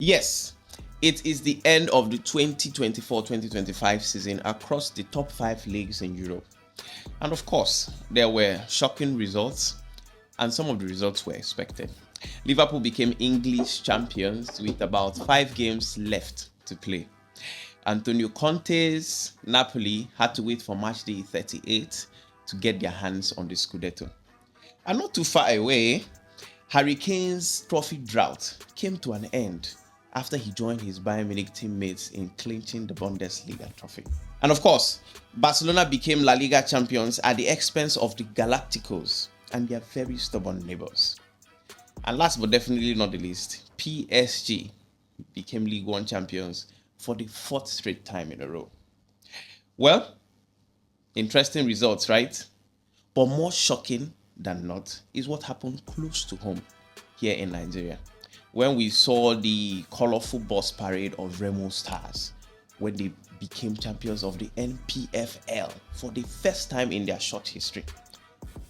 Yes, it is the end of the 2024-2025 season across the top 5 leagues in Europe. And of course, there were shocking results, and some of the results were expected. Liverpool became English champions with about 5 games left to play. Antonio Conte's Napoli had to wait for match day 38 to get their hands on the Scudetto. And not too far away, Harry Kane's trophy drought came to an end after he joined his Bayern Munich teammates in clinching the Bundesliga trophy. And of course, Barcelona became La Liga champions at the expense of the Galacticos and their very stubborn neighbors. And last but definitely not the least, PSG became League One champions for the 4th straight time in a row. Well, interesting results, right? But more shocking than not is what happened close to home here in Nigeria when we saw the colorful bus parade of Remo Stars when they became champions of the NPFL for the first time in their short history.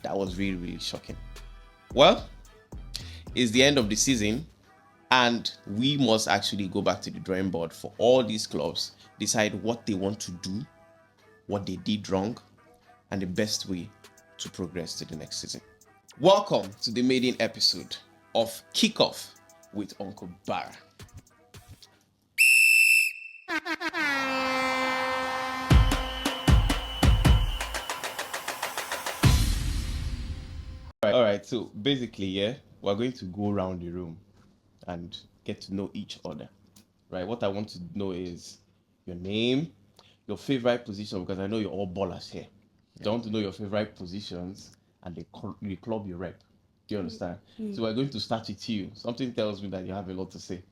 That was really, really shocking. Well, it's the end of the season, and we must actually go back to the drawing board for all these clubs, decide what they want to do, what they did wrong, and the best way to progress to the next season. Welcome to the maiden episode of Kickoff with Uncle Barrah. All right, so basically, we're going to go around the room and get to know each other, right? What I want to know is your name, your favorite position, because I know you're all ballers here. So I want to know your favorite positions and the club you rep. Do you understand? So we're going to start with you. Something tells me that you have a lot to say.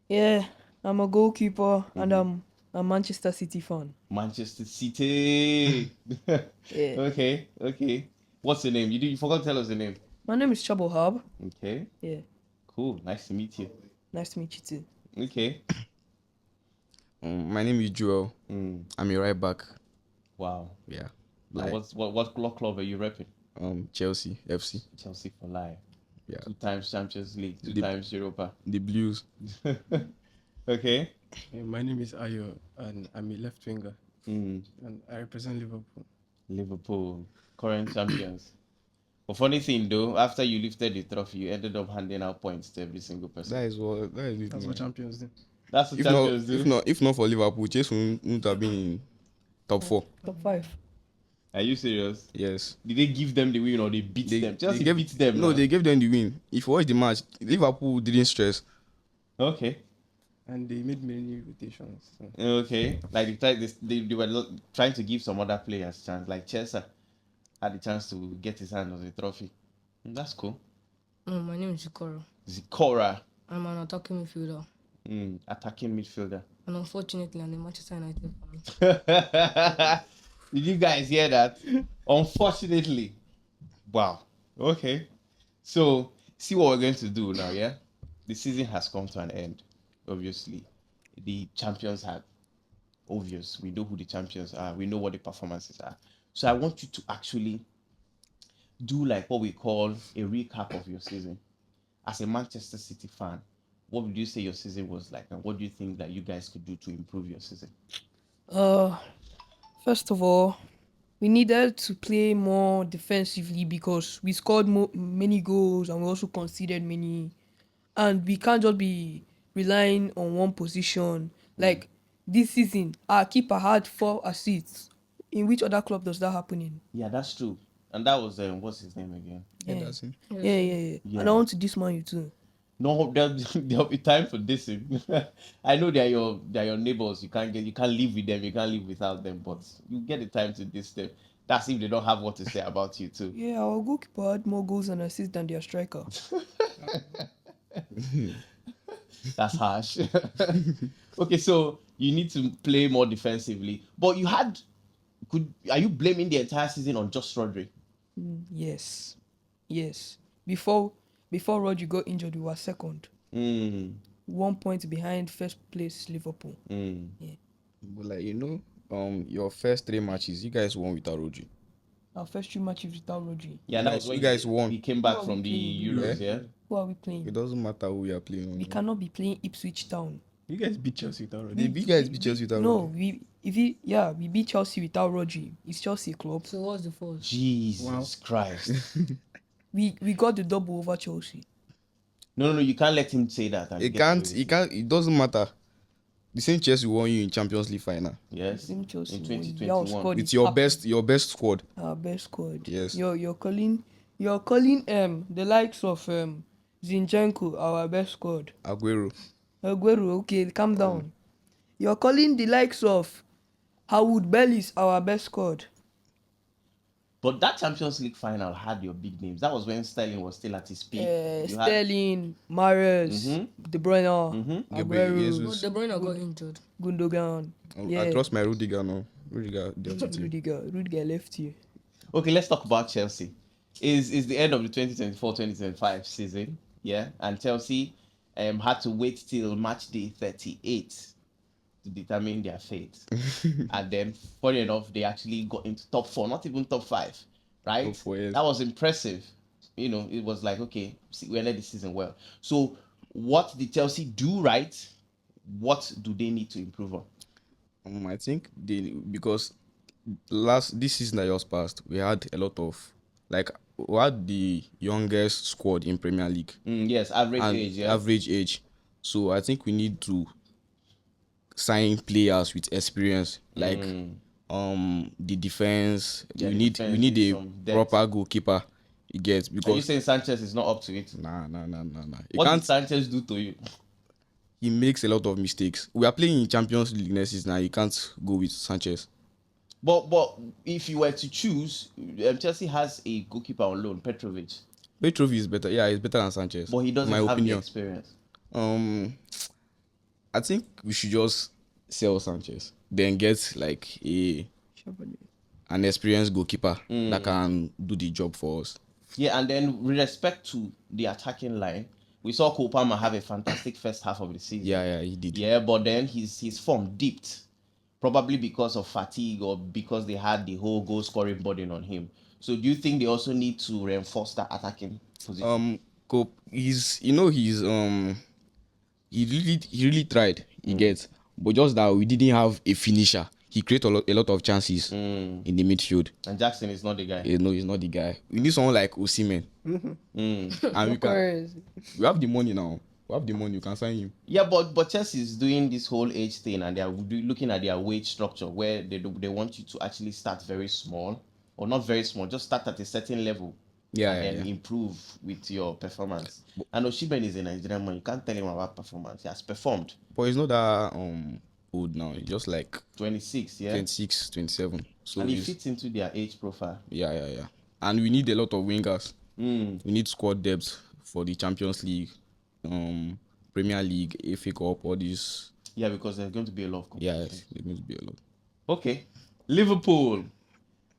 Yeah, I'm a goalkeeper and I'm a Manchester City fan. Manchester City. Yeah. Okay. What's the name? You forgot to tell us the name. My name is Trouble Hub. Okay. Yeah, Cool. Nice to meet you. nice to meet you too. Okay. My name is Joel. I'm a right back. Wow. Yeah. And what club are you repping? Chelsea FC. Chelsea for life. Yeah. 2 times Champions League, 2 The- times Europa. The Blues. Okay. My name is Ayo, and I'm a left winger, and I represent Liverpool. Liverpool, current champions. But funny thing though, after you lifted the trophy, you ended up handing out points to every single person. That is it. That's what champions do. That's what If champions do. if not for Liverpool, Chelsea wouldn't have been in top 4. Top 5. Are you serious? Yes. Did they give them the win or they beat them? Chelsea gave, beat them. No, now. they gave them the win. If you watch the match, Liverpool didn't stress. Okay. And they made many rotations. So. Okay. Like they were trying to give some other players chance. Like Chelsea had the chance to get his hand on the trophy. That's cool. My name is Zikoro. Zikora. I'm an attacking midfielder. Attacking midfielder. And unfortunately, I'm a Manchester United fan. Did you guys hear that? Unfortunately. Wow. Okay. So, see what we're going to do now, yeah? The season has come to an end, obviously. The champions are obvious. We know who the champions are. We know what the performances are. So, I want you to actually do like what we call a recap of your season. As a Manchester City fan, what would you say your season was like? And what do you think that you guys could do to improve your season? First of all, we needed to play more defensively because we scored many goals and we also conceded many. And we can't just be relying on one position. Like this season, our keeper had 4 assists. In which other club does that happen in? Yeah, that's true. And that was what's his name again? Yeah. That's it. Yeah. And I want to disman you too. No, there'll be time for this. I know they're your neighbors. You can't live with them. You can't live without them. But you get the time to diss them. That's if they don't have what to say about you too. Yeah, our goalkeeper had more goals and assists than their striker. That's harsh. Okay, so you need to play more defensively. But are you blaming the entire season on just Rodri? Yes. Before Rodri got injured, we were second. 1 point behind first place Liverpool. Yeah. But your first 3 matches, you guys won without Rodri. Our first 3 matches without Rodri. Yeah, that was when you guys won. He came back from the Euros, yeah? Who are we playing? It doesn't matter who we are playing. We cannot be playing Ipswich Town. You guys beat Chelsea without Rodri. You guys beat Chelsea without No, Rodri. we beat Chelsea without Rodri. It's Chelsea club. So what's the fault? Jesus Christ. We got the double over Chelsea. No, you can't let him say that. And It get can't. away with It can't. It doesn't matter. The same Chelsea won you in Champions League final Yes. Same Chelsea In won. Your 2021. squad with is your packed. best squad. Our best squad. Yes. You're calling the likes of Zinchenko our best squad. Aguero. Aguero, okay, calm down. You're calling the likes of Howard Bellis our best squad. But that Champions League final had your big names. That was when Sterling was still at his peak. You had- Sterling, Mahrez, De Bruyne, Gabriel Aguero, Jesus. De Bruyne got injured. Gundogan. I trust my Rudiger now. Rudiger dealt with him. Rudiger left here. Okay, let's talk about Chelsea. Is the end of the 2024-2025 season, yeah, and Chelsea had to wait till match day 38 to determine their fate. And then, funny enough, they actually got into top 4, not even top 5, right? Top 4, yes. That was impressive. You know, it was like, okay, we ended the season well. So, what did Chelsea do right? What do they need to improve on? I think because this season that just passed, we had a lot of we had the youngest squad in Premier League. Yes, average And age, yeah. average age. So I think we need to sign players with experience, like the defense. Yeah, we the need defense we need needs a some depth. proper goalkeeper. You get Are you because saying Sanchez is not up to it? nah. What did Sanchez do to you? He makes a lot of mistakes. We are playing in Champions League next season now. You can't go with Sanchez. But if you were to choose, Chelsea has a goalkeeper on loan, Petrovic, Petrov is better. Yeah, he's better than Sanchez. but he doesn't in my have opinion. the experience. I think we should just sell Sanchez, then get like an experienced goalkeeper that can do the job for us. Yeah, and then with respect to the attacking line, we saw Cole Palmer have a fantastic first half of the season. Yeah, he did. Yeah, but then his form dipped, probably because of fatigue or because they had the whole goal scoring burden on him. So do you think they also need to reinforce that attacking position? Cope, he really tried. He gets, but just that we didn't have a finisher. He created a lot of chances in the midfield. And Jackson is not the guy. No, he's not the guy. We need someone like Osimhen. And we have the money now. We have the money. You can sign him. Yeah, but Chelsea is doing this whole age thing, and they are looking at their wage structure where they want you to actually start very small, or not very small, just start at a certain level, and then improve with your performance. And Osimhen is a Nigerian man. You can't tell him about performance. He has performed. But he's not that old now. He's just like 26, yeah, 26, 27. So and he fits into their age profile. Yeah. And we need a lot of wingers. We need squad depth for the Champions League, Premier League, FA Cup, all these. Yeah, because there's going to be a lot of competition. Yeah, there's going to be a lot. Okay, Liverpool.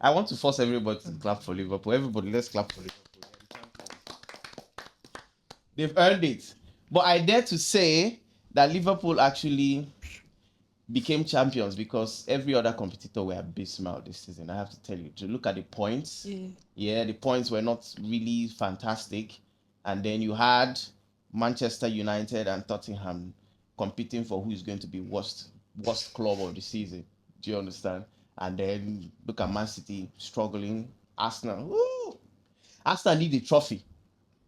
I want to force everybody to clap for Liverpool. Everybody, let's clap for Liverpool. They've earned it. But I dare to say that Liverpool actually became champions because every other competitor were abysmal this season. I have to tell you. To look at the points, the points were not really fantastic. And then you had Manchester United and Tottenham competing for who is going to be worst club of the season. Do you understand? And then look at Man City struggling. Arsenal need the trophy.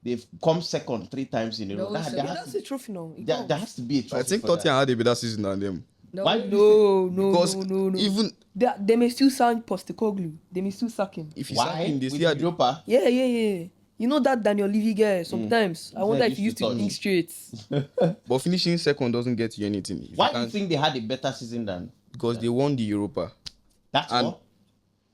They've come second 3 times in a row. That's a trophy now. There has to be a trophy. I think for Tottenham had a better season than them. Why? No. Because no. even They may still sign Postecoglou. They may still sack him. if you Why? sack him, they With still had Europa? Yeah. You know that Daniel Levy guy. Sometimes I wonder if he used to think straight. But finishing second doesn't get you anything. If Why you do you can't- think they had a better season than? Because they won the Europa. That's And- all.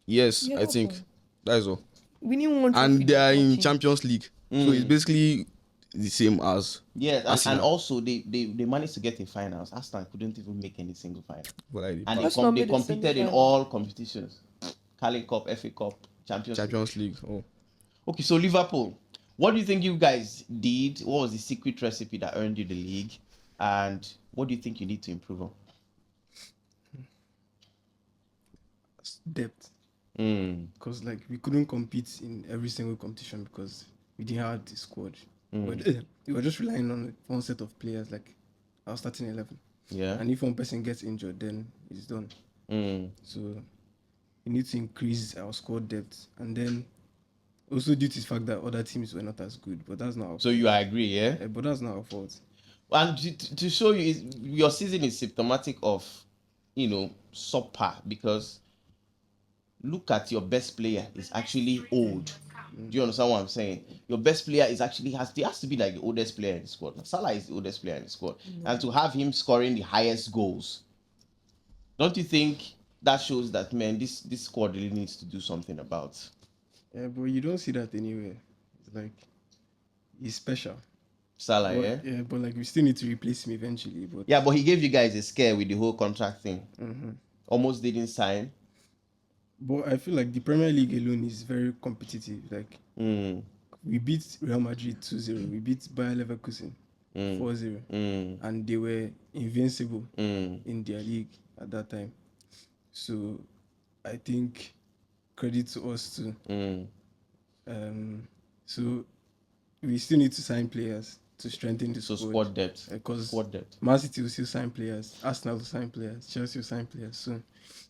Yes, Yeah, I think okay. that's all. We didn't want. And they are in Champions League, so it's basically the same as. Yeah, and Arsenal. also they managed to get in finals. Arsenal couldn't even make any single final. What I did. And Arsenal they made a competed in semi-final. all competitions. Carling Cup, FA Cup, Champions League. Champions League. Oh, Okay, so Liverpool. What do you think you guys did? What was the secret recipe that earned you the league? And what do you think you need to improve on? Depth. Because like we couldn't compete in every single competition because we didn't have the squad. But they were just relying on one set of players, like our starting 11. Yeah. And if one person gets injured, then it's done. So we need to increase our squad depth, and then also due to the fact that other teams were not as good, but that's not our So you agree, yeah? fault. But that's not our fault. And to show you, your season is symptomatic of, subpar, because look at your best player is actually old. Do you understand what I'm saying? Your best player is actually has to be like the oldest player in the squad. Salah is the oldest player in the squad, and to have him scoring the highest goals, don't you think that shows that, man, this squad really needs to do something about? Yeah, but you don't see that anywhere. It's like he's special. Salah, But, yeah? yeah, but like we still need to replace him eventually. But Yeah, but he gave you guys a scare with the whole contract thing. Almost didn't sign. But I feel like the Premier League alone is very competitive. Like we beat Real Madrid 2-0. We beat Bayer Leverkusen 4-0. And they were invincible in their league at that time. So I think credit to us too. So we still need to sign players to strengthen the So squad. squad depth. Because Squad depth. Man City will still sign players, Arsenal will sign players, Chelsea will sign players. So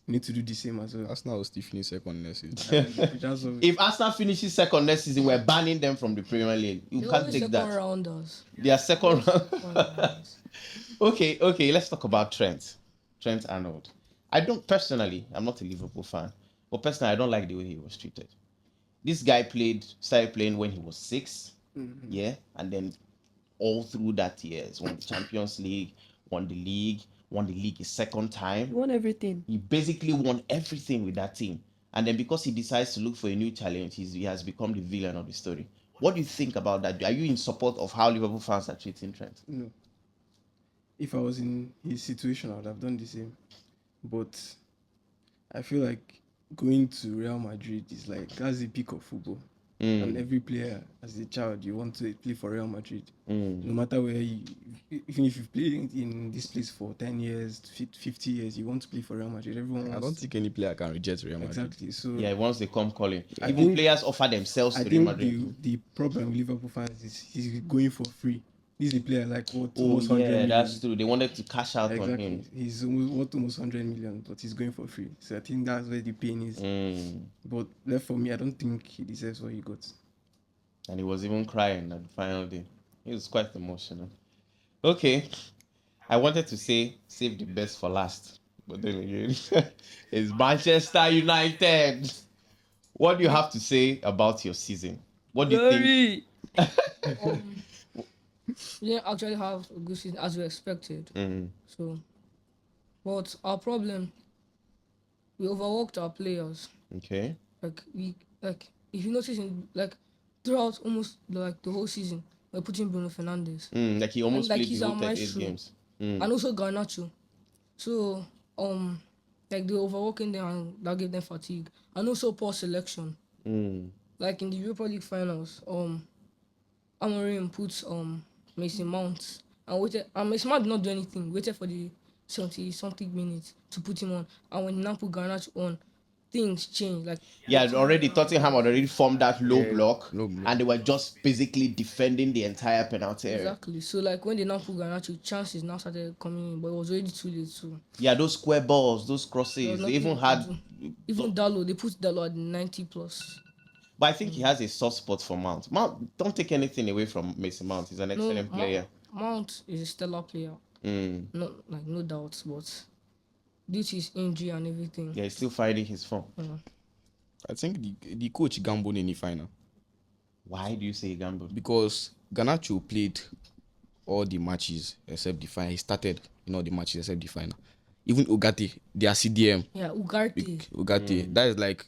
we need to do the same as well. Arsenal will still finish second next season. That's what If Arsenal finishes second next season, we're banning them from the Premier League. You They're can't always take second that. rounders. They are second round. Rounders. Okay, let's talk about Trent Arnold. I'm not a Liverpool fan, but personally, I don't like the way he was treated. This guy started playing when he was 6, yeah, and then all through that years, won the Champions League, won the league a second time. He won everything. He basically won everything with that team. And then because he decides to look for a new challenge, he has become the villain of the story. What do you think about that? Are you in support of how Liverpool fans are treating Trent? No. If I was in his situation, I would have done the same. But I feel like going to Real Madrid is like, that's the peak of football. And every player, as a child, you want to play for Real Madrid. No matter where even if you've played in this place for 10 years, 50 years, you want to play for Real Madrid. Everyone I wants don't think any player can reject Real Madrid. Exactly. So Yeah, once they come calling. I Even think- players offer themselves I to Real think Madrid. the problem with Liverpool fans is he's going for free. This is a player like what Oh, almost 100 yeah, million. that's true. They wanted to cash out on Exactly. him. He's almost 100 million, but he's going for free. So I think that's where the pain is. But left for me, I don't think he deserves what he got. And he was even crying at the final day. He was quite emotional. Okay. I wanted to say save the best for last. But then again, it's Manchester United. What do you have to say about your season? What do you think? Very. We didn't actually have a good season as we expected. So, but our problem, we overworked our players. Okay. If you notice throughout almost the whole season, we're putting Bruno Fernandes Like he almost like played he's the our whole 38 maestro. games. and also Garnacho. So they were overworking them and that gave them fatigue, and also poor selection. Like in the Europa League finals, Amorim puts Mason Mount and waited, and Mason Mount did not do anything. Waited for the 70 something minutes to put him on, and when he now put Garnacho on, things changed. Like Yeah, already Tottenham had already formed that low block, low block. and they were just basically defending the entire penalty area. exactly. So like when they now put Garnacho, chances now started coming in, but it was already too late. So Yeah, those square balls, those there crosses, was they even nothing had. they could do. Even Dallo, they put Dallo at 90 plus. But I think he has a soft spot for Mount. Mount, don't take anything away from Mason Mount. He's an excellent player. Mount is a stellar player. No doubt, but due to his injury and everything. Yeah, he's still finding his form. I think the coach gambled in the final Why do you say he gambled? because Garnacho played all the matches except the final. He started in all the matches except the final. Even Ugarte, their CDM, Yeah, Ugarte. Ugarte, that is like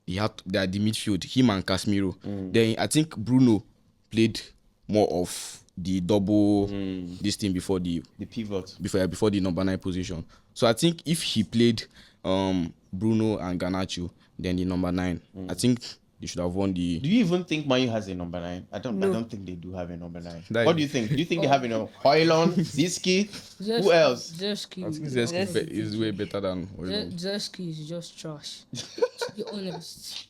they are the midfield. Him and Casemiro. Then I think Bruno played more of the double this thing before the pivot. before the number 9 position. So I think if he played Bruno and Garnacho, then the number 9, I think they should have won the. Do you even think Manu has a number 9? I don't think they do have a number 9. What do you think? Do you think they have a number? Højlund, Ziski? Who else? Zeski. I think Zeski is way better than Højlund. Zeski is just trash. To be honest.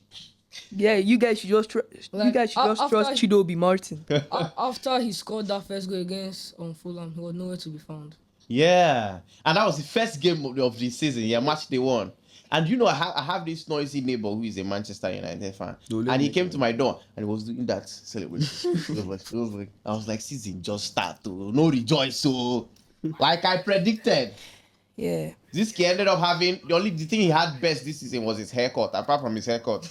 Yeah, you guys should just Like, trust after- Chidobe Martin. After he scored that first goal against Fulham, he was nowhere to be found. Yeah, and that was the first game of the season. Yeah, match they won. And you know, I have this noisy neighbor who is a Manchester United fan, and he came to my door and he was doing that celebration. I was like, season just start to no rejoice, so like I predicted. Yeah. This kid ended up having the thing he had best this season was his haircut. Apart from his haircut,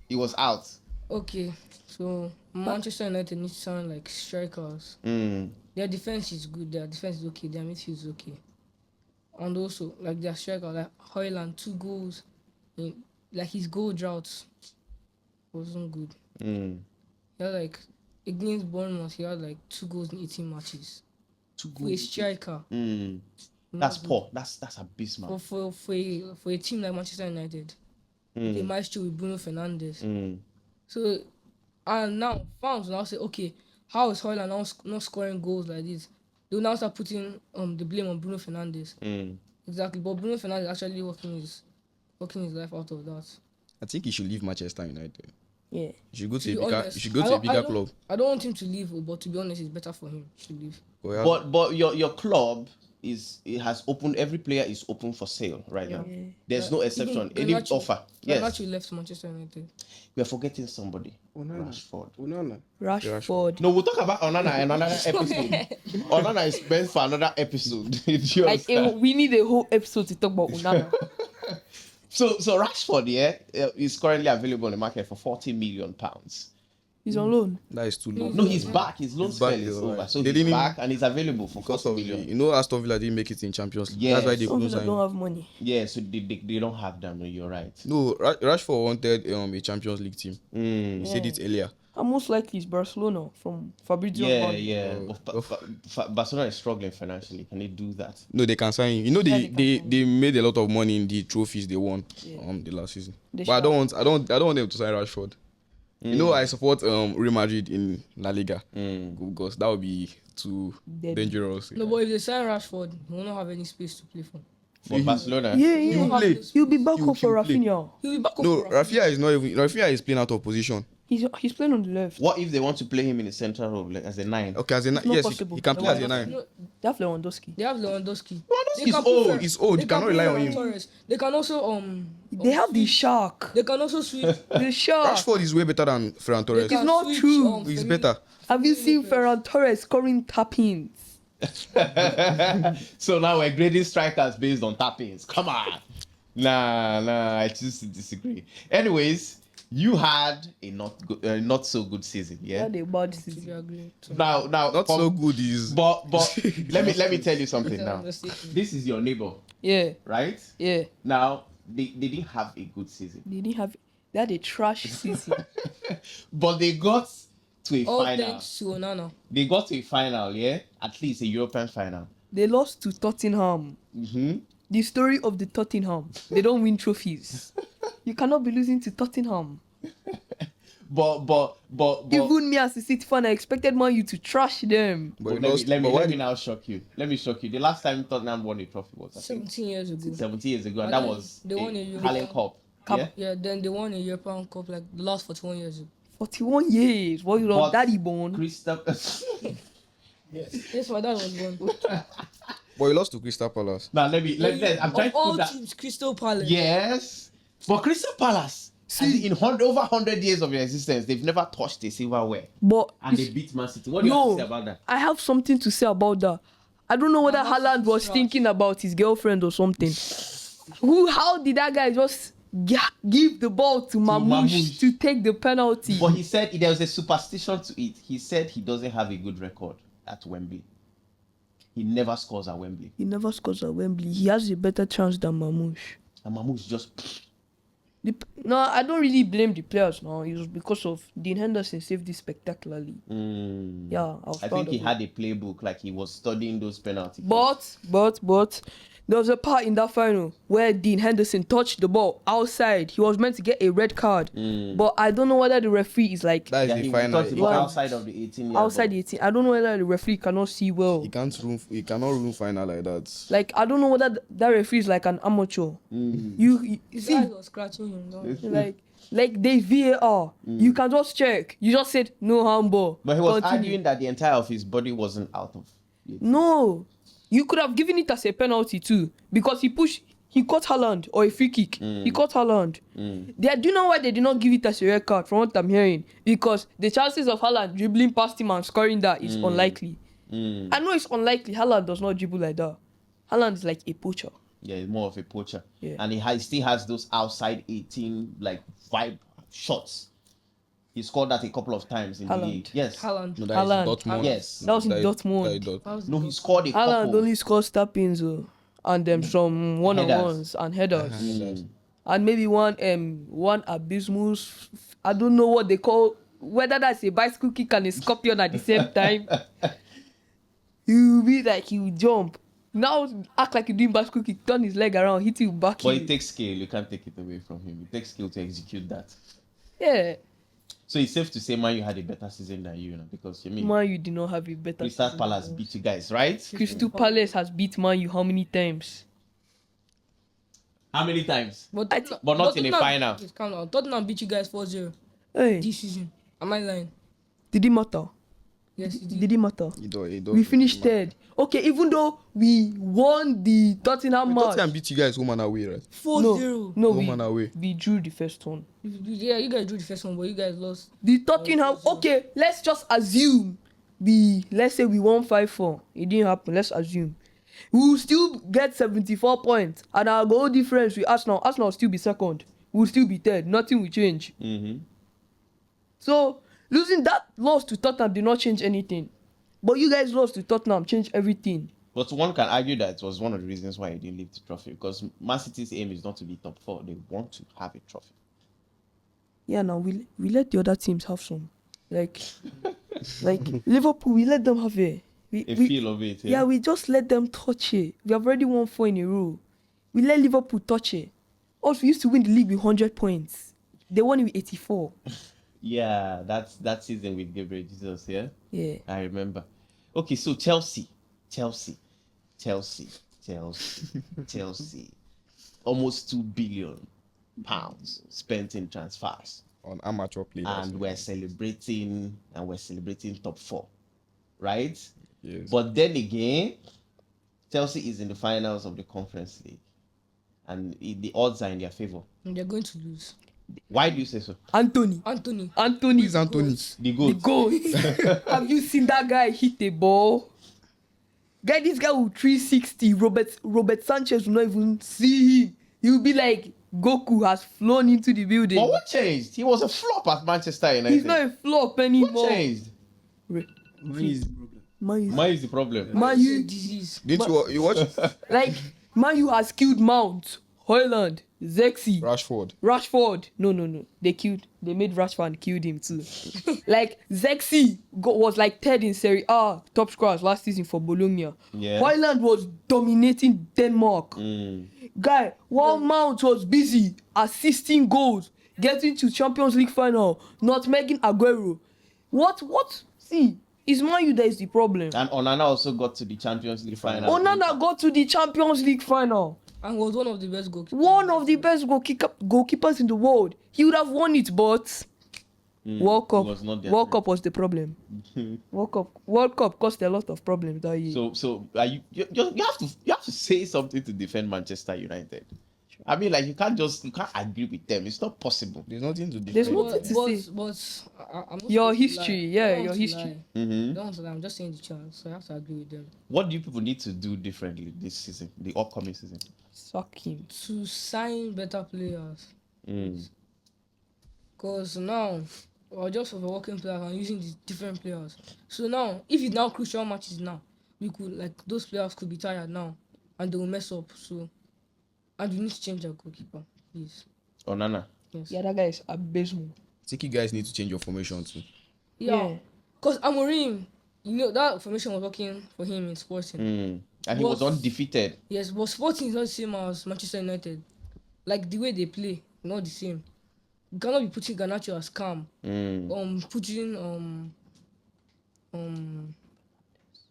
he was out. Okay, so Manchester United needs to sound like strikers. Their defense is good. Their defense is okay. Their midfield is okay. And also, like their striker, like Højlund, 2 goals. Like his goal drought wasn't good. He had like against Bournemouth, he had like 2 goals in 18 matches. 2 For a goals. striker, That's poor. That's abysmal. for a team like Manchester United, they maestro with Bruno Fernandes. So, and now fans will now say, okay, how is Højlund now not scoring goals like this? They'll now start putting the blame on Bruno Fernandes. Exactly, but Bruno Fernandes is actually working his life out of that. I think he should leave Manchester United. Yeah. You should go to To a be bigger. honest, You should go to a bigger club. I don't want him to leave, but to be honest, it's better for him to leave. But your club has opened. Every player is open for sale right now. Yeah. There's no exception. Even Any Garnacho- offer. Yes. Garnacho left Manchester United. We are forgetting somebody. Onana. Rashford. Onana. Rashford. No, we'll talk about Onana in another episode. Onana is meant for another episode. Do you Like understand? we need a whole episode to talk about Onana. So Rashford, is currently available on the market for £40 million. He's on loan. That is too low. No, he's back. His loan He's spell back, is yeah, over. right. So They he's didn't- back and he's available for Because 40 of million. Aston Villa didn't make it in Champions League. Yes. That's why they Some couldn't people sign. don't have money. Yeah, so they don't have them. No, you're right. No, Rashford wanted a Champions League team. He said it earlier. And most likely it's Barcelona from Fabrizio Yeah, Romano. yeah. Barcelona is struggling financially. Can they do that? No, they can sign him. You know, Yeah, they made a lot of money in the trophies they won the last season. They But I don't shall. want them to sign Rashford. You know, I support Real Madrid in La Liga because that would be too Deadly. dangerous. No, but if they sign Rashford, he will not have any space to play for. For Barcelona? Yeah, He yeah. won't have play. this- He'll be back He'll- up for he'll play. Rafinha. He'll be back up No, for Rafinha is not even. Rafinha is playing out of position. He's playing on the left. What if they want to play him in the central role like, as a 9? Okay, as a not yes, possible. he can play as a No, 9. No, They have Lewandowski. they have Lewandowski. Lewandowski They is can put old. Fer- He's old. they You can cannot put rely on Ferran him. Torres. They can also They have the shark. They can also switch. The shark. Rashford is way better than Ferran Torres. They can not switch, true. He's Femi- better. Have you seen Ferran Torres scoring tap-ins? So now we're grading strikers based on tap-ins. Come on. Nah, I choose to disagree. Anyways, you had a not so good season, They yeah? had a bad If season. you agree. So, Now, Not so good is. But let me tell you something now. Understatement. This is your neighbor, Yeah, right? yeah. Now, they didn't have a good season. They had a trash season. But they got to a All final. thanks to Onana. They got to a final, yeah? At least a European final. They lost to Tottenham. The story of the Tottenham. They don't win trophies. You cannot be losing to Tottenham. But Even me as a City fan, I expected Man U to trash them. But let me now shock you. Let me shock you. The last time Tottenham won a trophy was I think 17 years ago. 17 years ago, and And that then was they won a a European Allen Cup. Cup. Yeah? Yeah, then they won a European Cup like the last 41 years ago. 41 years. What you But love, Daddy born? Crystal. Yes, my dad was born. But he lost to Crystal Palace. Now let I'm trying Of to all put that. teams, Crystal Palace. Yes, but Crystal Palace. See, in over 100 years of their existence, they've never touched a silverware, But and they beat Man City. What do you have to no, say about that? I have something to say about that. I don't know whether Man City Haaland was trash. thinking about his girlfriend or something. How did that guy just give the ball to Mamouche Mamouche. to take the penalty? But he said there was a superstition to it. He said he doesn't have a good record at Wembley. He never scores at Wembley, He never scores at Wembley. He has a better chance than Mamouche. and Mamouche just. No, I don't really blame the players now. It was because of Dean Henderson saved it spectacularly. Yeah, I was I proud think he of had a playbook, like he was studying those penalties. But There was a part in that final where Dean Henderson touched the ball outside. He was meant to get a red card, but I don't know whether the referee is like That is the he final. touched the He ball can't, outside of the 18 outside the 18. I don't know whether the referee cannot see well. he cannot rule final like that. Like I don't know whether that referee is like an amateur. You His see, eyes was scratching him down. like there's VAR. You can just check. You just said no handball. But he was Continue. arguing that the entire of his body wasn't out of it. No, you could have given it as a penalty too because he caught Haaland or a free kick. He caught Haaland. Do you know why they did not give it as a red card from what I'm hearing? Because the chances of Haaland dribbling past him and scoring that is unlikely. I know it's unlikely. Haaland does not dribble like that. Haaland is like a poacher. Yeah, he's more of a poacher. Yeah. And he still has those outside 18 like vibe shots. He scored that a couple of times in the Haaland. league. Yes. Haaland. No, that is Haaland. Dortmund. Yes. That was in That is Dortmund. Dortmund. No, he scored a Haaland couple. only scores tap-ins and some one-on-ones and headers. And maybe one abysmal, I don't know what they call, whether that's a bicycle kick and a scorpion at the same time. He'll be like, he'll jump. Now act like you're doing bicycle kick, turn his leg around, hit you back. But it takes skill. You can't take it away from him. It takes skill to execute that. Yeah. So it's safe to say Man U had a better season than you, because you mean Man, you did not have a better Crystal season. Palace beat you guys, right? Crystal Palace has beat Man U how many times? How many times? But not in a final. Please calm down. Tottenham beat you guys 4-0 Hey, this season. Am I lying? did it matter? Yes, it did. Did it matter? He don't- We finished third. Okay, even though we won the Tottenham match. Tottenham beat you guys home and away, right? 4-0. No, Home and away. we drew the first one. Yeah, you guys drew the first one, but you guys lost. The Tottenham, okay, let's just assume let's say we won 5-4. It didn't happen, let's assume. We will still get 74 points, and our goal difference with Arsenal will still be second. We'll still be third, nothing will change. So, losing that loss to Tottenham did not change anything. But you guys lost to Tottenham, changed everything. But one can argue that it was one of the reasons why he didn't lift the trophy, because Man City's aim is not to be top 4. They want to have a trophy. Yeah, now we let the other teams have some. Like Liverpool, we let them have it. A feel of it. Yeah, we just let them touch it. We have already won 4 in a row. We let Liverpool touch it. Also, we used to win the league with 100 points. They won it with 84. Yeah, that's that season with Gabriel Jesus, yeah? Yeah. I remember. Okay, so Chelsea. Almost £2 billion spent in transfers. On amateur players. And we're celebrating top 4. Right? Yes. But then again, Chelsea is in the finals of the Conference League. And the odds are in their favor. And they're going to lose. Why do you say so? Anthony. Who is Anthony? The The goat. goal. Have you seen that guy hit a ball? Guy, this guy will 360. Robert Sanchez will not even see him. He'll be like, Goku has flown into the building. But what changed? He was a flop at Manchester United. He's not a flop anymore. What changed? Man is the problem. Man is the problem. Man U, Disease. Didn't you watch like, Man U has killed Mount, Hoyland, Zexi, Rashford. No. They made Rashford and killed him too. Like, Zexi was like third in Serie A, top scorers last season for Bologna. Yeah. Hoyland was dominating Denmark. Guy, while Mount was busy assisting goals, getting to Champions League final, not making Aguero. What? See, it's Man U that is the problem. And Onana also got to the Champions League final. Onana got to the Champions League final. And was one of the best goalkeepers. One of the best goalkeepers in the world. He would have won it, but World Cup. was not their World thing. Cup was the problem. World Cup caused a lot of problems that year. So are you have to say something to defend Manchester United. I mean, like you can't agree with them. It's not possible. There's nothing to There's defend. nothing to say. I'm not Your supposed to history, lie. yeah, I don't your want to history. lie. Mm-hmm. I don't want to lie. I'm just saying the chance, so I have to agree with them. What do you people need to do differently this season, the upcoming season? Suck him. To sign better players. Mm. Because now we're just overworking players and using the different players. So now, if it's now crucial matches now, we could those players could be tired now and they will mess up. So, and we need to change our goalkeeper, please. Onana. Yes. Yeah, that guy is abysmal. I think you guys need to change your formation too. Yeah. Because Amorim, that formation was working for him in Sporting. And he was But- undefeated. Yes, but Sporting is not the same as Manchester United. Like the way they play, not the same. You cannot be putting Garnacho as calm. Putting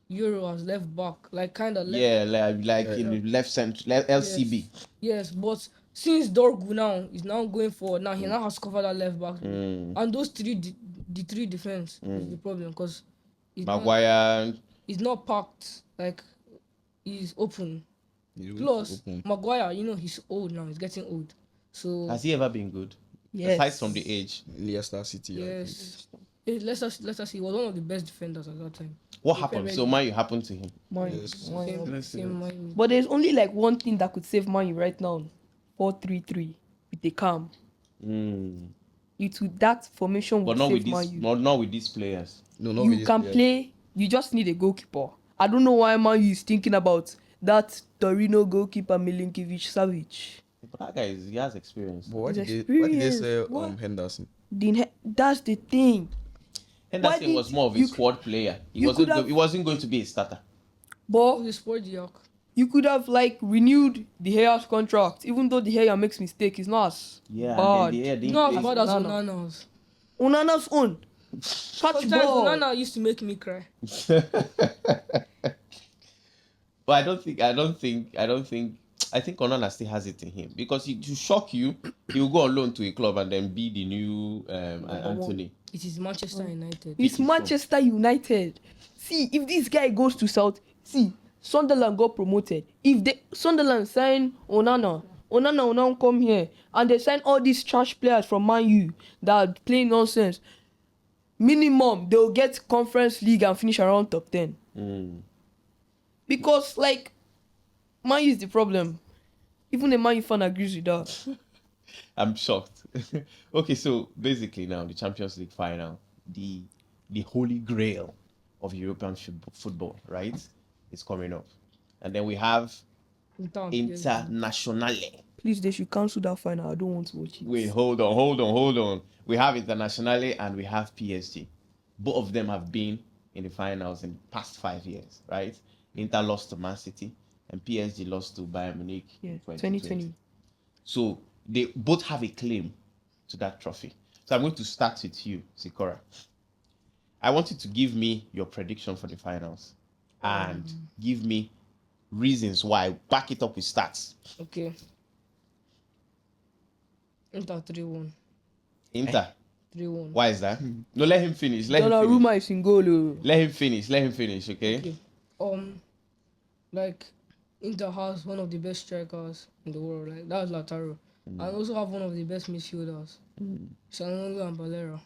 Euro as left back, like kind of left. Yeah, like in the left center, LCB. Yes, but since Dorgu now is now going forward, now he now has covered that left back, and those the three defense is the problem because Maguire. it's not packed, like he's open. He was Plus open. Maguire, he's old now, he's getting old, so Has he ever been good? Yes. Aside from the age. Leicester City. I think. yes. Let's say he was one of the best defenders at that time. What He happened? played So Man U happened to him. Man, Yes. Man. Same, Let's see same that. Man U. But there's only like one thing that could save Man U right now. 4-3-3 with a calm. It's with that formation But would not with save Man these, U. not with these players. No, not with You this can player. play. You just need a goalkeeper. I don't know why Man U is thinking about that Torino goalkeeper Milinkovic Savic. But that guy he has experience. But why His did they say experience, what? Henderson? That's the thing. Henderson did was more of a you- squad player. you could have- He wasn't going to be a starter. But The sport Diak. you could have like renewed the Hayer's contract, even though the Hayer makes mistake. It's not as Yeah, bad. and then they didn't Not play. as bad as Onana. Onana's. Onana's own. Catch Sometimes ball. Onana used to make me cry. But I think Onana still has it in him because to shock you, he will go on loan to a club and then be the new Anthony. It is Manchester Mm. United. It's Manchester United. See, if this guy goes to South, Sunderland got promoted. If Sunderland sign Onana will now come here and they sign all these trash players from Man U that are playing nonsense. Minimum, they'll get Conference League and finish around top 10. Because, like, Man U is the problem. Even a Man U fan agrees with that. I'm shocked. Okay, so basically now the Champions League final, the holy grail of European football, right? Is coming up. And then we have Internazionale. Please, they should cancel that final. I don't want to watch it. Wait, hold on. We have Internazionale and we have PSG. Both of them have been in the finals in the past 5 years, right? Inter lost to Man City and PSG lost to Bayern Munich Yeah, in 2020. So they both have a claim to that trophy. So I'm going to start with you, Sikora. I want you to give me your prediction for the finals and give me reasons why. Back it up with stats. Okay. Inter 3-1. Inter. 3-1. Why is that? No, let him finish. Let him finish. Donnarumma is in goal. Oh. Let him finish, okay? Okay. Like Inter has one of the best strikers in the world. Like that's Lautaro. And also have one of the best midfielders. Sanongo and Barrella.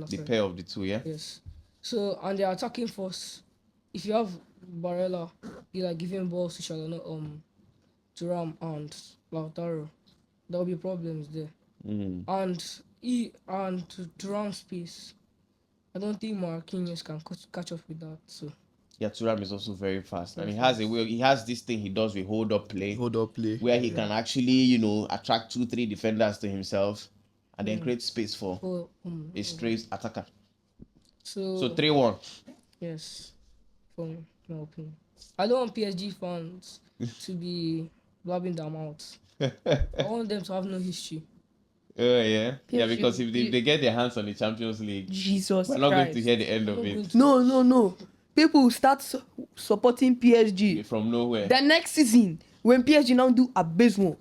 The sorry. pair of the two, yeah? Yes. So and their attacking force. If you have Barrella, you like giving balls to Thuram and Lautaro, there will be problems there. And to Thuram's pace, I don't think Marquinhos can catch up with that. So Yeah, Thuram is also very fast. And he has this thing he does with hold up play. Where he can actually, attract 2-3 defenders to himself and then create space for a straight attacker. So 3-1. Yes, from my opinion. I don't want PSG fans to be blabbing their mouths. I want them to have no history. Oh, yeah. Yeah, PSG because if they get their hands on the Champions League, Jesus we're not going to Christ. hear the end I'm of not going it. to- No. People will start supporting PSG. From nowhere. The next season, when PSG now do abysmal,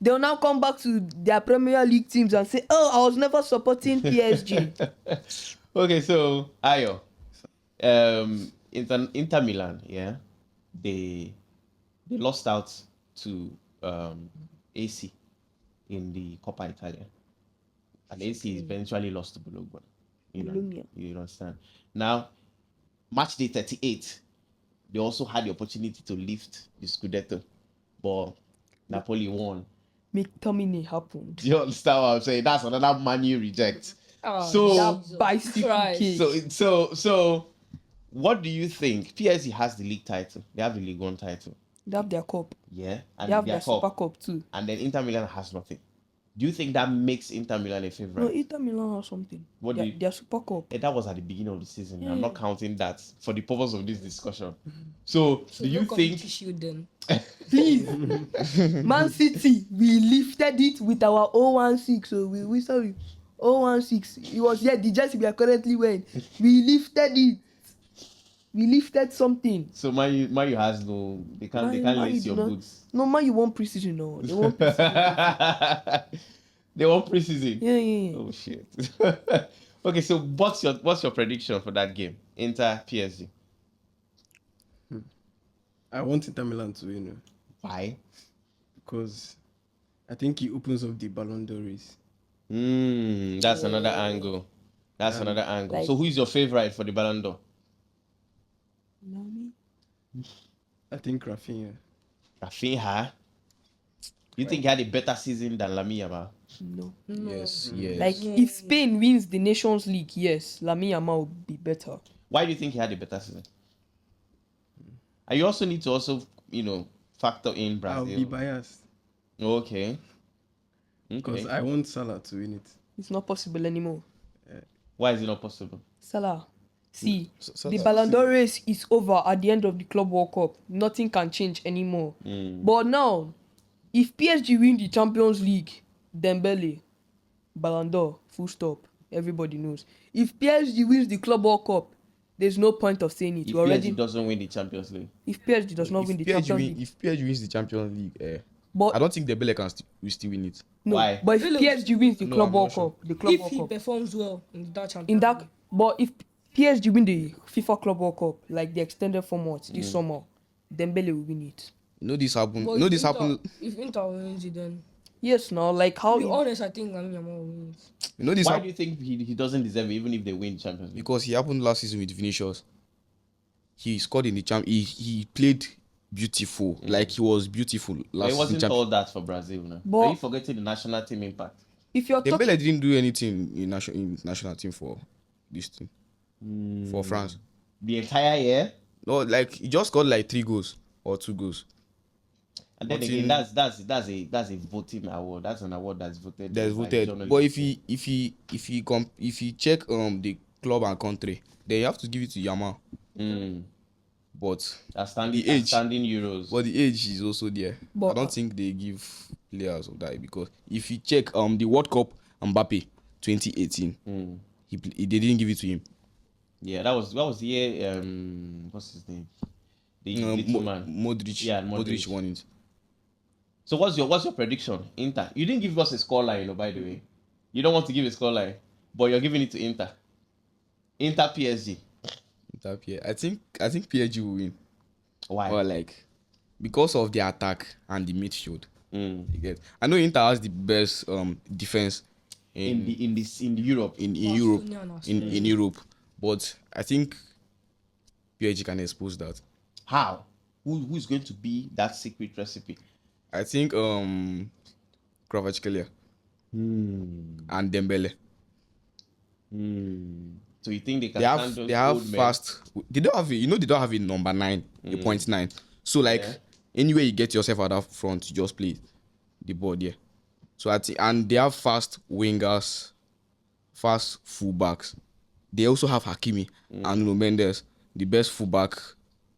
they'll now come back to their Premier League teams and say, "Oh, I was never supporting PSG." Okay, so Ayo, Inter Milan, yeah, they lost out to AC in the Coppa Italia, and AC eventually lost to Bologna. Bologna. You understand? Now, match day 38, they also had the opportunity to lift the Scudetto, but Napoli won. McTominay happened. Do you understand what I'm saying? That's another Man U reject. Ah, So- Jesus Bicycle Christ. kick. So, what do you think? PSG has the league title. They have the League One title. They have their cup. Yeah, and They have their their Super Cup too. And then Inter Milan has nothing. Do you think that makes Inter Milan a favorite? No, Inter Milan has something. What do you- Their Super Cup. That was at the beginning of the season. I'm Yeah. not counting that for the purpose of this discussion. So, So do you look on the think? Shield then. Please, Man City, we lifted it with our 016. So we sorry, 016. It was the jersey we are currently wearing. We lifted it. We lifted something. So Man U has no. They can't Man U lace do your not- boots. No, man, you want precision, no. They want precision. They want preseason. Yeah. Oh shit. Okay, so what's your prediction for that game? Inter PSG. I want Inter Milan to win Why? because I think he opens up the Ballon d'Or race. That's another angle. That's another angle. like- So who is your favorite for the Ballon d'Or? Nami? I think Rafinha. Rafinha. You think he had a better season than Lamine Yamal? No. Yes, yes. Like, if Spain wins the Nations League, yes, Lamine Yamal will be better. Why do you think he had a better season? And you also need to factor in I'll be Brazil. biased Okay. because I want Salah to win it. It's not possible anymore. Why is it not possible? Salah. See, So the Ballon d'Or race is over at the end of the Club World Cup. Nothing can change anymore. But now, if PSG win the Champions League, Dembele, Ballon d'Or, full stop. Everybody knows. If PSG wins the Club World Cup, there's no point of saying it. If We already. PSG doesn't win the Champions League. If PSG does not win the Champions League, If PSG wins the Champions League, but I don't think Dembele will still win it. no. Why? But if Really? PSG wins the No, Club I'm World not sure. Cup, the Club If World he Cup. performs well in that Champions In that, League. but if PSG win the FIFA Club World Cup, like the extended format this summer, Dembele will win it. You know this happened. But You know if this Inter- happened. If Inter wins it, then Yes, now like how to be honest, I think Lamine Yamal will win it. You know this Why happened do you think he doesn't deserve it even if they win the Champions League? because he happened last season with Vinicius. He scored in the champ. He played beautiful, like he was beautiful But last it season. wasn't all that for Brazil now. But- Are you forgetting the national team impact? if you're talking, Dembele didn't do anything in national team for this team for France. The entire year? No, like he just got like 3 goals or 2 goals. And then But again, in- that's a voting award. That's an award that's voted. That's by voted. journalists. But if he check the club and country, then you have to give it to Yamal. But Outstanding, the age. outstanding Euros. But the age is also there. But- I don't think they give players of that because if you check the World Cup Mbappe 2018, they didn't give it to him. Yeah, that was the year. What's his name? The little man. Modric. Yeah, Modric. Modric won it. So what's your prediction? Inter. You didn't give us a scoreline, by the way. You don't want to give a scoreline, but you're giving it to Inter. Inter PSG. I think PSG will win. Why? Or like because of the attack and the midfield. Mm. You get. I know Inter has the best defense in Europe. in Europe Barcelona and Arsenal. in Europe, but I think PSG can expose that. How? Who's going to be that secret recipe? I think Kvaratskhelia and Dembele. So you think they can They have stand those they have old men? fast. They don't have they don't have a number 9, a point 9. So like anywhere you get yourself at that front, you just play the ball there. So I think and they have fast wingers, fast fullbacks. They also have Hakimi and Nuno Mendes, the best fullback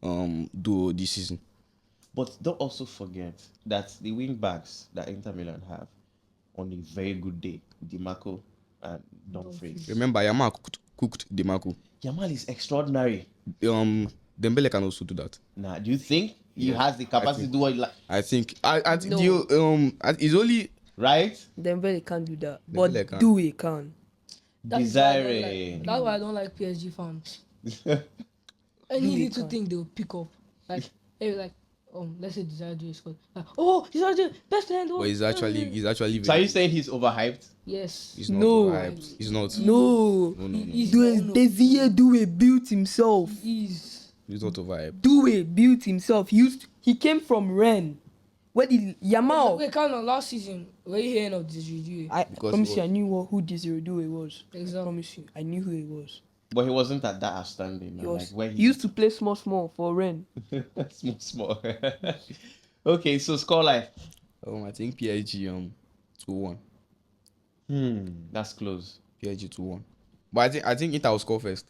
duo this season. But don't also forget that the wing backs that Inter Milan have on a very good day, Dimarco and Dumfries. Remember, Yamal cooked Demarco. Yamal is extraordinary. Dembele can also do that. Now, do you think he has the capacity to do what he I think. I think No. it's only right? Dembele can't do that, Dembele but can. Due can. That's why I don't Desire. like- That's why I don't like PSG fans. Any Really little can't. thing they'll pick up. Like, let's say Desire is scored. Like, oh, Desire, best player in the but world. he's actually So are you saying he's overhyped? Yes. he's not No. overhyped. He's not. No, He's Desire Due built himself. He's He's not overhyped. Due built himself. He came from Rennes. Where did Yamal? Wait, kind of last season, were you hearing of Desire? I Because promise he you, I knew who Desire Due was. I Exactly. promise you, I knew who he was. But he wasn't at that outstanding. He man. was. Like where He used to play small for Rennes. small. Okay, so scoreline. I think PSG 2-1. That's close. PSG 2-1. But I think Inter will score first.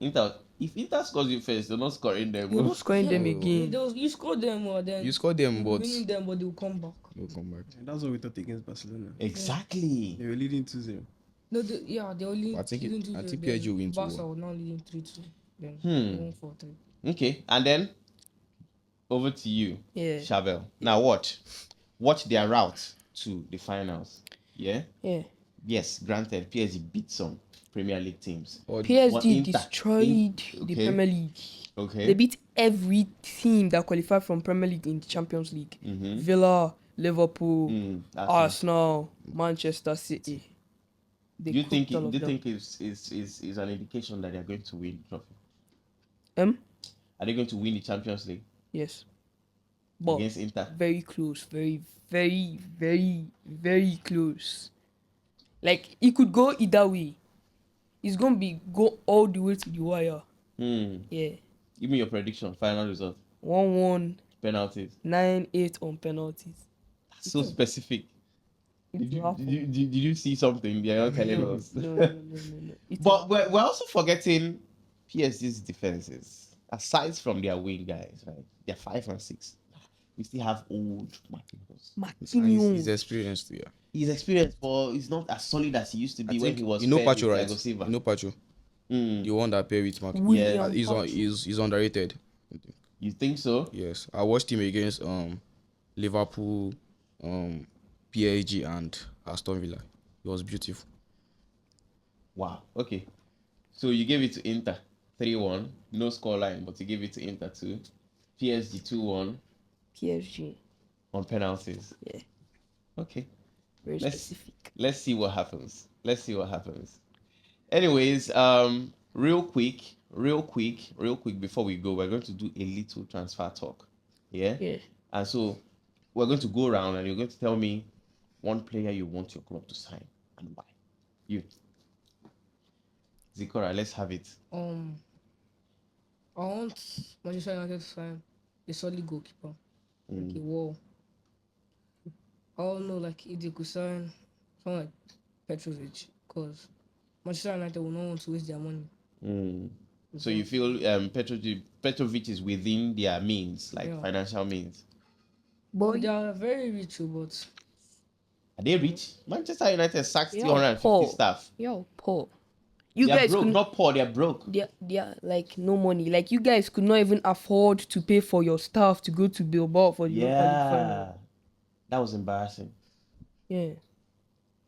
If Inter scores you first, they're not scoring them. You're not scoring them Oh. again. You score them or then You score them, but winning them, but they'll come back. they'll come back. And that's what we thought against Barcelona. Exactly. They were leading 2-0. No, they're only. I think leading 2-0, PSG then will win 2-1. Barca will now leading 3-2. Then Hmm. 1-4-3. Okay, and then over to you, Yeah. Charbel. Now watch their route to the finals. Yeah. Yeah. Yes, granted, PSG beat some Premier League teams. Or PSG Inter- destroyed the okay. Premier League. Okay. They beat every team that qualified from Premier League in the Champions League. Mm-hmm. Villa, Liverpool, That's Arsenal, Manchester City. They Do you think cooked all of them. is an indication that they are going to win the trophy? Are they going to win the Champions League Yes. But against Inter? very close. Very, very, very, very close. Like, it could go either way. It's going to go all the way to the wire. Yeah. Give me your prediction, final result. 1-1, Penalties. 9-8 on penalties. So specific. It Did will you, happen. did you see something they are not telling us? No. It will But we're also forgetting PSG's defenses. Aside from their wing guys, right? They're 5 and 6. We still have old Marquinhos. Marquinhos. he's experienced, yeah. He's experienced, but he's not as solid as he used to be I when think he was. you know paired with Pacho, right? Thiago Silva. You know Pacho, the one that pair with Mark. William He's Pacho. he's underrated. You think so? Yes, I watched him against Liverpool, PSG, and Aston Villa. It was beautiful. Wow. Okay. So you gave it to Inter 3-1. No scoreline, but you gave it to Inter too. PSG 2-1 PSG. on penalties. Yeah. Okay. Very Let's- specific. Let's see what happens. Anyways, real quick before we go, we're going to do a little transfer talk. Yeah? Yeah. And so we're going to go around and you're going to tell me one player you want your club to sign and why. You. Zikora, let's have it. I want Manchester United to sign a solid goalkeeper. Like a wall. I don't know, like if they could sign someone like Petrovic, because Manchester United will not want to waste their money. So you feel Petrovic is within their means, like Yeah. financial means. But they are very rich, but Are they rich? Manchester United sacked Yeah, 250 Paul. staff. Yo, Paul. You They're guys broke, could not poor, they're broke. they're like no money. Like you guys could not even afford to pay for your staff to go to Bilbao for the Europa League final. Yeah. That was embarrassing. Yeah.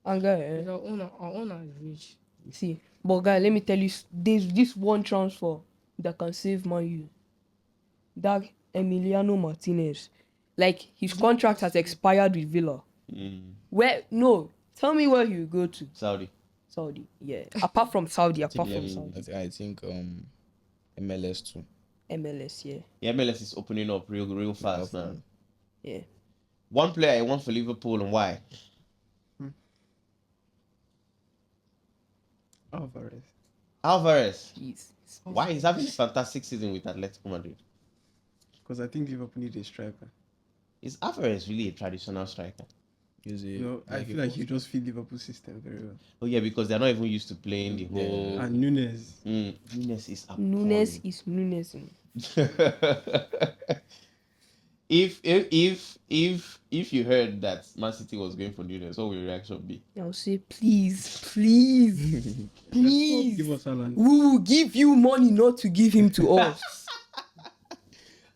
And guy, our owner is rich. see, but guy, let me tell you, there's this one transfer that can save Man U. That Emiliano Martinez, like his contract has expired with Villa. Where? No, tell me where he will go to. Saudi. Yeah. Apart from Saudi. I think MLS too. MLS. Yeah. The MLS is opening up real fast now. Yeah. One player I want for Liverpool and why? Alvarez. Jeez. Why? He's having a fantastic season with Atletico Madrid. Because I think Liverpool need a striker. Is Alvarez really a traditional striker? I feel like he just fit Liverpool system very well. Oh yeah, because they're not even used to playing the whole. And Nunes. Nunes is appalling. Nunes is Nunes. If you heard that Man City was going for Nunes, what would your reaction be? I'll say, please, please. Give us Haaland. We will give you money not to give him to us.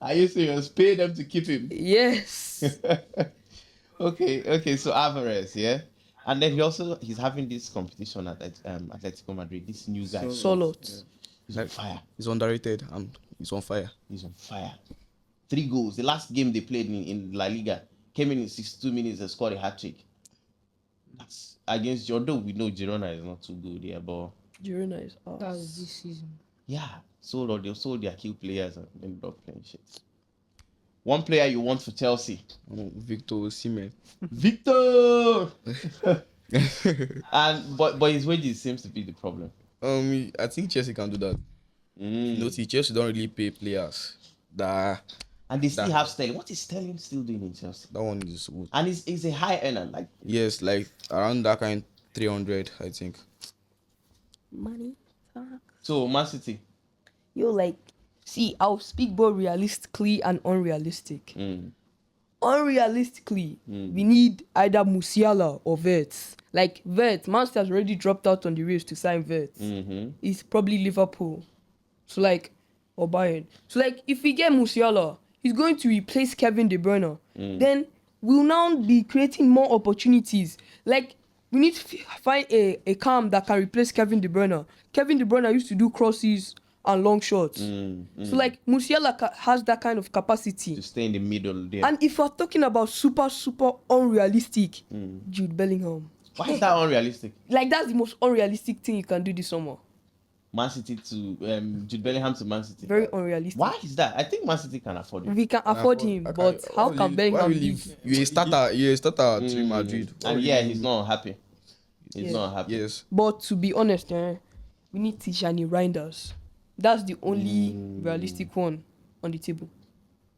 Are you serious? Pay them to keep him. Yes. Okay. So Alvarez, yeah, and then he's having this competition at Atletico Madrid. This new guy, Solot. he's on fire. He's underrated and he's on fire. 3 goals. The last game they played in La Liga, came in 62 minutes and scored a hat-trick. That's against Jordan. We know Girona is not too good here, but Girona is That was this season. yeah, they sold their key players and ended up playing shit. One player you want for Chelsea, Victor Osimhen. Victor. But his wages seems to be the problem. I think Chelsea can do that. Notice Chelsea don't really pay players. And they still have Sterling. What is Sterling still doing in Chelsea? That one is good. And he's a high earner, like Yes, like around that kind 300, I think. Money. So Man City. Like, see, I'll speak both realistically and unrealistic. Unrealistically, we need either Musiala or Wirtz. Like Wirtz, Manchester has already dropped out on the race to sign Wirtz. It's probably Liverpool. So like, or Bayern. So like, if we get Musiala, he's going to replace Kevin De Bruyne. Then we'll now be creating more opportunities. Like, we need to find a cam that can replace Kevin De Bruyne. Kevin De Bruyne used to do crosses and long shots. So like, Musiala has that kind of capacity. To stay in the middle there. And if we're talking about super unrealistic, Jude Bellingham. Why is that unrealistic? Like, that's the most unrealistic thing you can do this summer. Man City to Jude Bellingham to Man City. Very unrealistic. Why is that? I think Man City can afford it. We can afford him, but how can Bellingham leave? You're a starter at Real Madrid. And yeah, he's not happy. He's not happy. Yes. But to be honest, we need Tijani Reinders. That's the only realistic one on the table.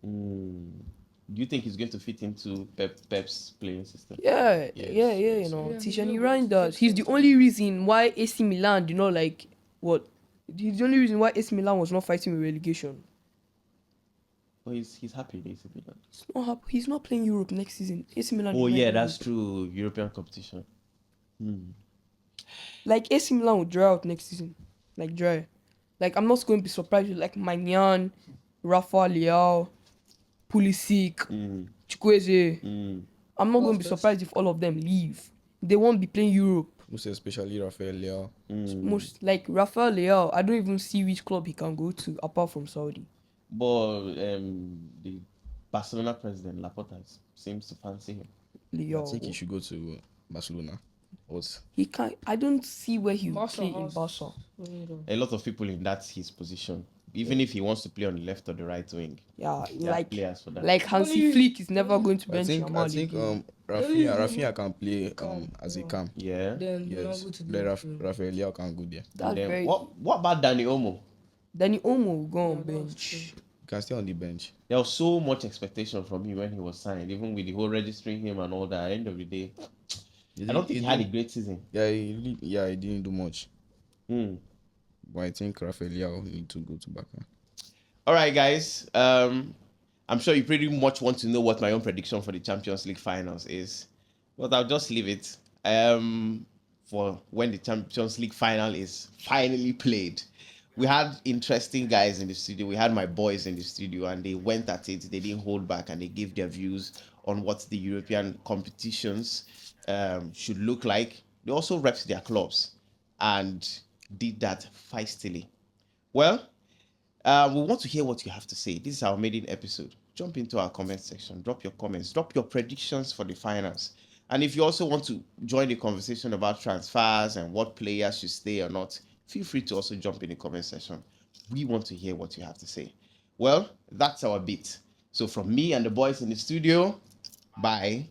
Do you think he's going to fit into Pep's playing system? Yeah, you know, Tijani Reinders. He's the only reason why AC Milan did not like what. He's the only reason why AC Milan was not fighting with relegation. Well, he's happy in AC Milan. He's not happy. He's not playing Europe next season. AC Milan. Oh is yeah, not that's Europe. true. European competition. Like AC Milan will dry out next season. Like dry. Like I'm not going to be surprised with like Magnan, Rafa Leao, Pulisic, Chukwueze. I'm not going to be surprised if all of them leave. They won't be playing Europe. Most especially Rafael Leao. Most like Rafael Leao, I don't even see which club he can go to apart from Saudi. But the Barcelona president Laporta seems to fancy him. Leao. I think he should go to Barcelona. What? He can't. I don't see where he will Barca play in has- Barca. A lot of people in that his position. Even if he wants to play on the left or the right wing, Yeah, there are like players for that. Hansi Flick is never going to I bench think Yamal again. Rafinha can play as a cam. Yeah. Then you're not Yes. going to Then do Rafael Leao can go there. That's Then very. what about Danny Olmo? Danny Olmo will go on bench. He can stay on the bench. There was so much expectation from him when he was signed, even with the whole registering him and all that. At the end of the day, I don't think he had a great season. Yeah, he didn't do much. Hmm. But I think Rafael Leao need to go to Barca. All right, guys. I'm sure you pretty much want to know what my own prediction for the Champions League finals is, but I'll just leave it for when the Champions League final is finally played. We had interesting guys in the studio. We had my boys in the studio, and they went at it. They didn't hold back, and they gave their views on what the European competitions should look like. They also repped their clubs and did that feistily. Well, we want to hear what you have to say. This is our maiden episode. Jump into our comment section. Drop your comments. Drop your predictions for the finals. And if you also want to join the conversation about transfers and what players should stay or not, feel free to also jump in the comment section. We want to hear what you have to say. Well, that's our bit. So from me and the boys in the studio, bye.